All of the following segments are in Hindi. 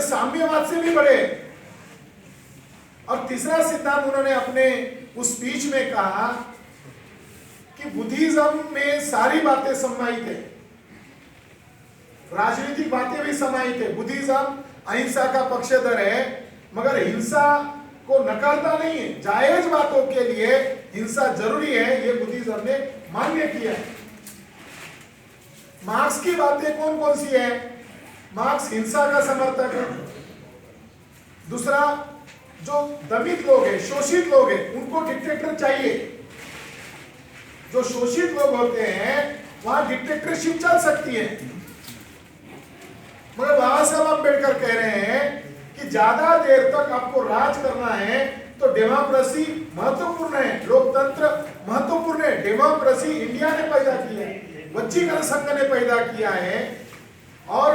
साम्यवाद से भी बड़े। और तीसरा सिद्धांत उन्होंने अपने उस स्पीच में कहा कि बुद्धिज्म में सारी बातें समाहित है, राजनीतिक बातें भी समाहित है। बुद्धिज्म अहिंसा का पक्षधर है, मगर हिंसा को नकारता नहीं है। जायज बातों के लिए हिंसा जरूरी है, ये बुद्धिज्म ने मान्य किया है। मार्क्स की बातें कौन कौन सी है? मार्क्स हिंसा का समर्थक है। दूसरा, जो दमित लोग हैं, शोषित लोग हैं, उनको डिक्टेटर चाहिए। जो शोषित लोग होते हैं वहां डिक्टेटरशिप चल सकती है, मगर बाबा साहब अम्बेडकर कह रहे हैं कि ज्यादा देर तक आपको राज करना है तो डेमोक्रेसी महत्वपूर्ण है, लोकतंत्र महत्वपूर्ण है। डेमोक्रेसी इंडिया ने पैदा किया है, वंशीकरण संघ ने पैदा किया है। और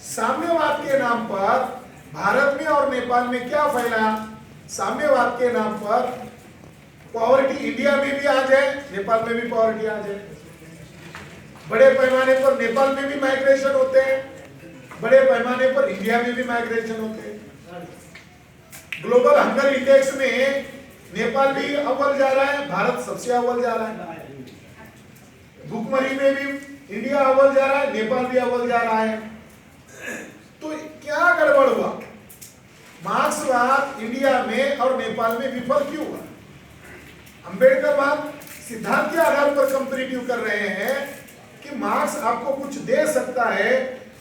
साम्यवाद के नाम पर भारत में और नेपाल में क्या फैला? साम्यवाद के नाम पर पॉवर्टी इंडिया में भी आ जाए, नेपाल में भी पॉवर्टी आ जाए। बड़े पैमाने पर नेपाल में भी माइग्रेशन होते हैं, बड़े पैमाने पर इंडिया में भी माइग्रेशन होते हैं। ग्लोबल हंगर इंडेक्स में नेपाल भी अव्वल जा रहा है, भारत सबसे अव्वल जा रहा है। भूखमरी में भी इंडिया अव्वल जा रहा है, नेपाल भी अव्वल जा रहा है। तो क्या गड़बड़ हुआ? मार्क्सवाद इंडिया में और नेपाल में विफल क्यों हुआ? अम्बेडकरवाद सिद्धांत के आधार पर कंपैरेटिव कर रहे हैं कि मार्क्स आपको कुछ दे सकता है,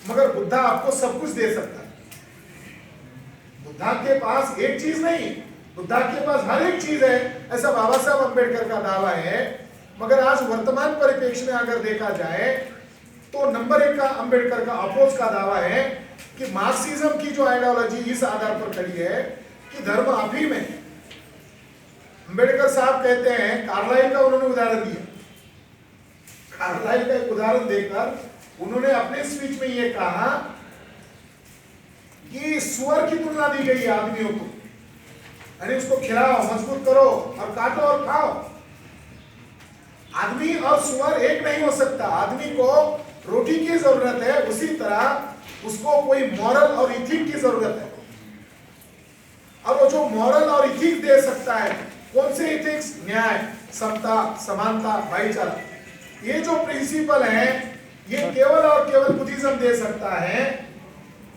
मगर बुद्धा आपको सब कुछ दे सकता है। बुद्धा के पास एक चीज नहीं, बुद्धा के पास हर एक चीज है, ऐसा बाबा साहब अम्बेडकर का दावा है। मगर आज वर्तमान परिप्रेक्ष्य में अगर देखा जाए तो नंबर 1 का अम्बेडकर का अपोज का दावा है कि मार्क्सिज्म की जो आइडियोलॉजी इस आधार पर खड़ी है कि धर्म अफीम है। अम्बेडकर साहब कहते हैं, कार्लाइल का उन्होंने उदाहरण दिया। कार्लाइल का एक उदाहरण देकर उन्होंने अपने स्पीच में यह कहा कि सुअर की तुलना दी गई है आदमियों को, यानी उसको खिलाओ, मजबूत करो और काटो और खाओ। आदमी और सुअर एक नहीं हो सकता। आदमी को रोटी की जरूरत है, उसी तरह उसको कोई मॉरल और इथिक की जरूरत है। और वो जो मॉरल और इथिक दे सकता है, कौन से इथिक्स? न्याय, समता, समानता, भाईचारा। ये जो प्रिंसिपल है ये केवल और केवल बुद्धिज्म दे सकता है।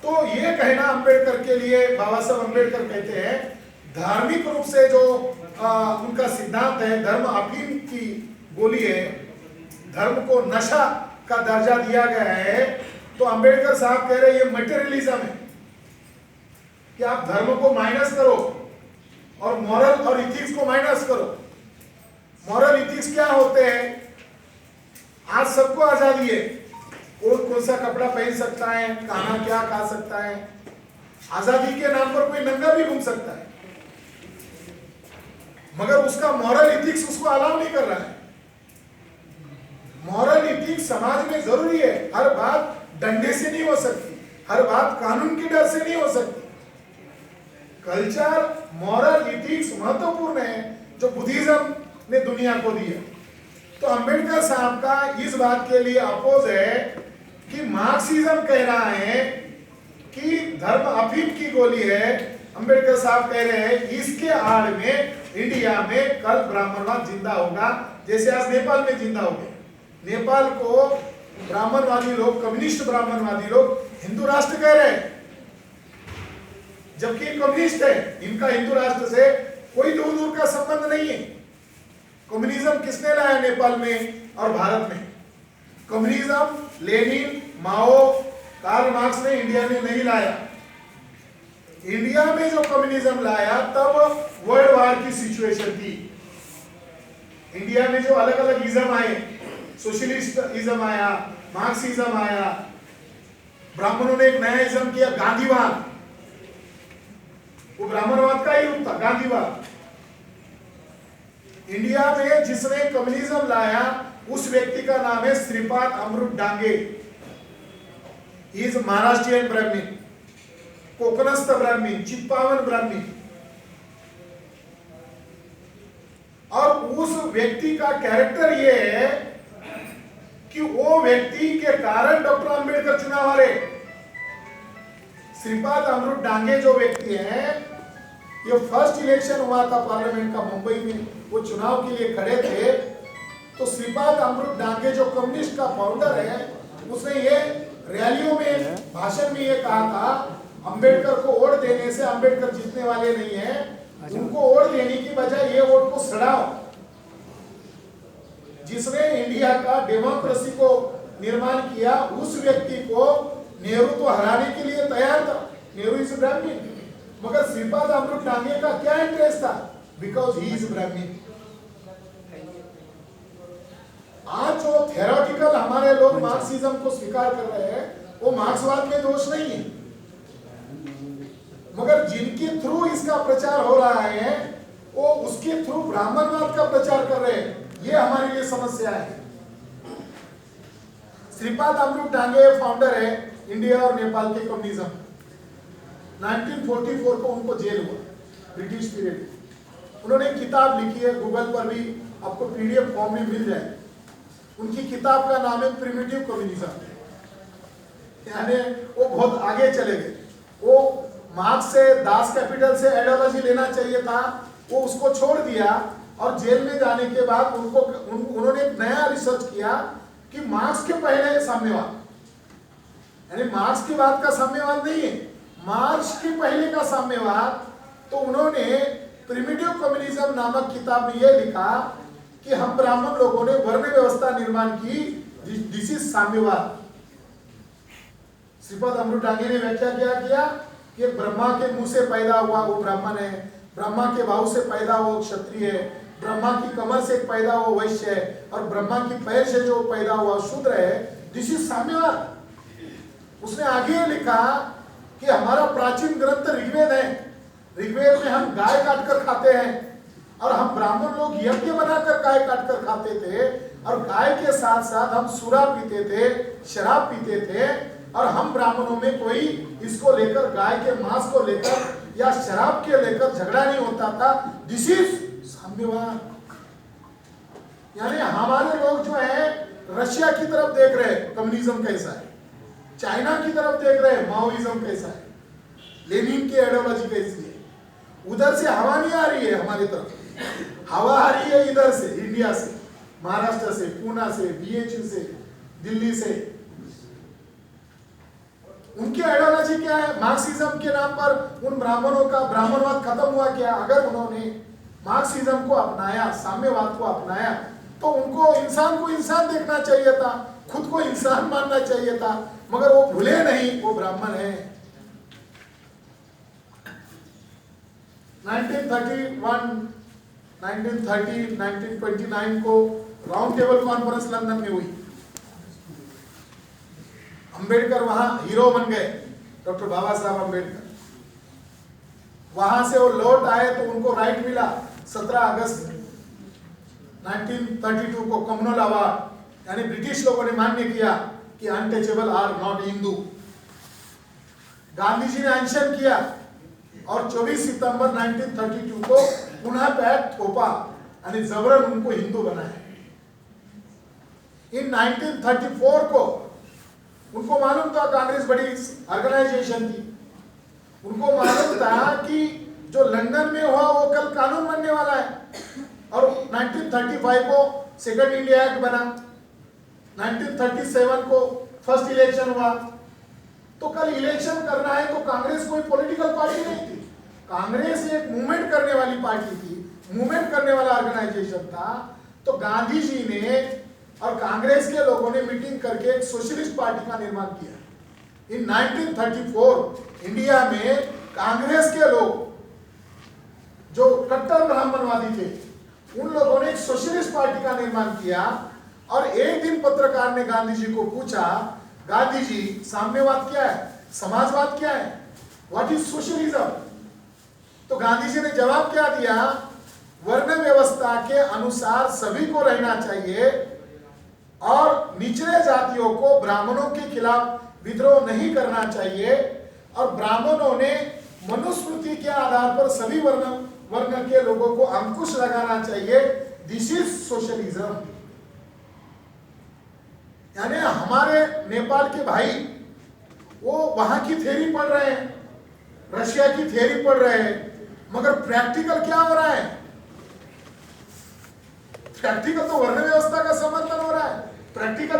तो ये कहना अम्बेडकर के लिए, बाबा साहब अम्बेडकर कहते हैं धार्मिक रूप से जो उनका सिद्धांत है, धर्म अफीम की गोली है, धर्म को नशा का दर्जा दिया गया है। तो अम्बेडकर साहब कह रहे हैं ये मटेरियलिज्म है कि आप धर्म को माइनस करो और मॉरल और इथिक्स को माइनस करो। मॉरल इथिक्स क्या होते हैं? आज सबको आजादी है, कौन कौन सा कपड़ा पहन सकता है, खाना क्या खा सकता है। आजादी के नाम पर कोई नंगा भी घूम सकता है, मगर उसका मॉरल इथिक्स उसको अलाउ नहीं कर रहा है। मॉरल इथिक्स समाज में जरूरी है। हर बात डंडे से नहीं हो सकती, हर बात कानून के डर से नहीं हो सकती। कल्चर, मॉरल इथिक्स महत्वपूर्ण है जो बुद्धिज्म ने दुनिया को दिया। तो अम्बेडकर साहब का इस बात के लिए अपोज है कि मार्क्सिज्म कह रहा है कि धर्म अफीम की गोली है। अम्बेडकर साहब कह रहे हैं इसके आड़ में इंडिया में कल ब्राह्मणवाद जिंदा होगा, जैसे आज नेपाल में जिंदा हो गया। नेपाल को ब्राह्मणवादी लोग, कम्युनिस्ट ब्राह्मणवादी लोग हिंदू राष्ट्र कह रहे हैं, जबकि कम्युनिस्ट है। इनका हिंदू राष्ट्र से कोई दूर दूर का संबंध नहीं है। कम्युनिज्म किसने लाया नेपाल में और भारत में? कम्युनिज्म लेनिन, माओ, कार्ल मार्क्स ने इंडिया में नहीं लाया। इंडिया में जो कम्युनिज्म लाया तब वर्ल्ड वार की सिचुएशन थी। इंडिया में जो अलग अलग इज्म आए, सोशलिस्ट इज्म आया, मार्क्सिज्म आया, ब्राह्मणों ने एक नया इज्म किया गांधीवाद, वो ब्राह्मणवाद का ही रूप था, गांधीवाद। इंडिया में जिसने कम्युनिज्म लाया उस व्यक्ति का नाम है श्रीपाद अमृत डांगे। इज महाराष्ट्रियन ब्राह्मीण, कोकणस्थ ब्राह्मीण, चित्पावन ब्राह्मीण। और उस व्यक्ति का कैरेक्टर ये है कि वो व्यक्ति के कारण डॉक्टर अंबेडकर चुनाव हारे। श्रीपाद अमृत डांगे जो व्यक्ति हैं, ये फर्स्ट इलेक्शन हुआ था पार्लियामेंट का मुंबई में, वो चुनाव के लिए खड़े थे। तो श्रीपाद अमृत डांगे जो कम्युनिस्ट का फाउंडर है, उसने ये रैलियों में भाषण में ये कहा था, अंबेडकर को वोट देने से अंबेडकर जीतने वाले नहीं है, उनको वोट देने की बजाय ये वोट को सड़ाओ। जिसने इंडिया का डेमोक्रेसी को निर्माण किया, उस व्यक्ति को नेहरू तो हराने के लिए तैयार था। नेहरू इज ब्राह्मण, मगर श्रीपाद अमृत डांगे का क्या इंटरेस्ट था? बिकॉज ही इज ब्राह्मण। आज जो थ्योरेटिकल हमारे लोग मार्क्सिज्म को स्वीकार कर रहे हैं, वो मार्क्सवाद में दोष नहीं है, मगर जिनके थ्रू इसका प्रचार हो रहा है, वो उसके थ्रू ब्राह्मणवाद का प्रचार कर रहे हैं। ये हमारे लिए समस्या है। श्रीपाद अमृत डांगे फाउंडर है इंडिया और नेपाल के कम्युनिज्म। 1944 को उनको जेल हुआ, ब्रिटिश पीरियड। उन्होंने किताब लिखी है, गूगल पर भी आपको पीडीएफ फॉर्म में मिल जाए। उनकी किताब का नाम है प्रिमिटिव कम्युनिज्म। यानी वो बहुत आगे चले गए। वो मार्क्स से, दास कैपिटल से आइडियोलॉजी लेना चाहिए था, वो उसको छोड़ दिया। और जेल में जाने के बाद उन्होंने एक नया रिसर्च किया कि मार्क्स के पहले साम्यवाद, यानी मार्क्स की बात का साम्यवाद नहीं है, मार्क्स के पहले का साम्यवाद। तो उन्होंने प्रिमिटिव कम्युनिज्म नामक किताब में यह लिखा कि हम ब्राह्मण लोगों ने वर्ण व्यवस्था निर्माण की, दिस इज साम्यवाद। श्रीपाद अमृत डांगे ने व्याख्या किया कि ब्रह्मा के मुंह से पैदा हुआ वो ब्राह्मण है, ब्रह्मा के बाहु से पैदा हुआ क्षत्रिय है, ब्रह्मा की कमर से पैदा हुआ वैश्य है, और ब्रह्मा की पैर से जो पैदा हुआ शूद्र है, दिस इज साम्यवाद। उसने आगे लिखा कि हमारा प्राचीन ग्रंथ ऋग्वेद है, ऋग्वेद में हम गाय काटकर खाते हैं, और हम ब्राह्मण लोग यज्ञ बनाकर गाय काटकर खाते थे, और गाय के साथ साथ हम सूरा पीते थे, शराब पीते थे, और हम ब्राह्मणों में कोई इसको लेकर, गाय के मांस को लेकर या शराब के लेकर झगड़ा नहीं होता था। दिस इज साम्यवाद। यानी हमारे लोग जो है रशिया की तरफ देख रहे हैं कम्युनिज्म कैसा है, चाइना की तरफ देख रहे हैं माओइज्म कैसा है, लेनिन की आइडियोलॉजी कैसी है। उधर से हवा नहीं आ रही है हमारी तरफ, हवा आ रही है इधर से, इंडिया से, महाराष्ट्र से, पूना से, बीएचयू से, दिल्ली से। उनकी आइडियोलॉजी क्या है? मार्क्सिज्म के नाम पर उन ब्राह्मणों का ब्राह्मणवाद खत्म हुआ क्या? अगर उन्होंने मार्क्सिज्म को अपनाया, साम्यवाद को अपनाया, तो उनको इंसान को इंसान देखना चाहिए था, खुद को इंसान मानना चाहिए था, मगर वो भूले नहीं, वो ब्राह्मण है। 1931, 1930, 1929 को राउंड टेबल कॉन्फ्रेंस लंदन में हुई। अंबेडकर वहां हीरो बन गए, डॉक्टर बाबा साहब अंबेडकर। वहां से वो लौट आए तो उनको राइट मिला 17 अगस्त 1932 को कम्युनल अवार्ड, यानी ब्रिटिश लोगों ने मान्य किया कि untouchable are not Hindu. Gandhi ji ने अनशन किया और 24 सितंबर 1932 को पुनः पैर थोपा, यानी जबरन उनको हिंदू बनाया। इन 1934 को उनको मालूम था कांग्रेस बड़ी ऑर्गेनाइजेशन थी, उनको मालूम था कि जो लंदन में हुआ वो कल कानून बनने वाला है। और 1935 को सेकंड इंडिया एक्ट बना, 1937 को फर्स्ट इलेक्शन हुआ। तो कल इलेक्शन करना है तो कांग्रेस कोई पॉलिटिकल पार्टी नहीं थी, कांग्रेस एक मूवमेंट करने वाली पार्टी थी, मूवमेंट करने वाला ऑर्गेनाइजेशन था। तो गांधी जी ने और कांग्रेस के लोगों ने मीटिंग करके एक सोशलिस्ट पार्टी का निर्माण किया। इन 1934 इंडिया में कांग्रेस के लोग जो कट्टर ब्राह्मणवादी थे, उन लोगों ने एक सोशलिस्ट पार्टी का निर्माण किया। और एक दिन पत्रकार ने गांधी जी को पूछा, गांधी जी साम्यवाद क्या है, समाजवाद क्या है, व्हाट इज सोशलिज्म? तो गांधी जी ने जवाब क्या दिया, वर्ण व्यवस्था के अनुसार सभी को रहना चाहिए और निचले जातियों को ब्राह्मणों के खिलाफ विद्रोह नहीं करना चाहिए, और ब्राह्मणों ने मनुस्मृति के आधार पर सभी वर्ण के लोगों को अंकुश लगाना चाहिए। This is socialism. यानी हमारे नेपाल के भाई वो वहां की थ्योरी पढ़ रहे हैं, रशिया की थ्योरी पढ़ रहे हैं, मगर प्रैक्टिकल क्या हो रहा है? प्रैक्टिकल तो वर्ण व्यवस्था का समर्थन हो रहा है, प्रैक्टिकल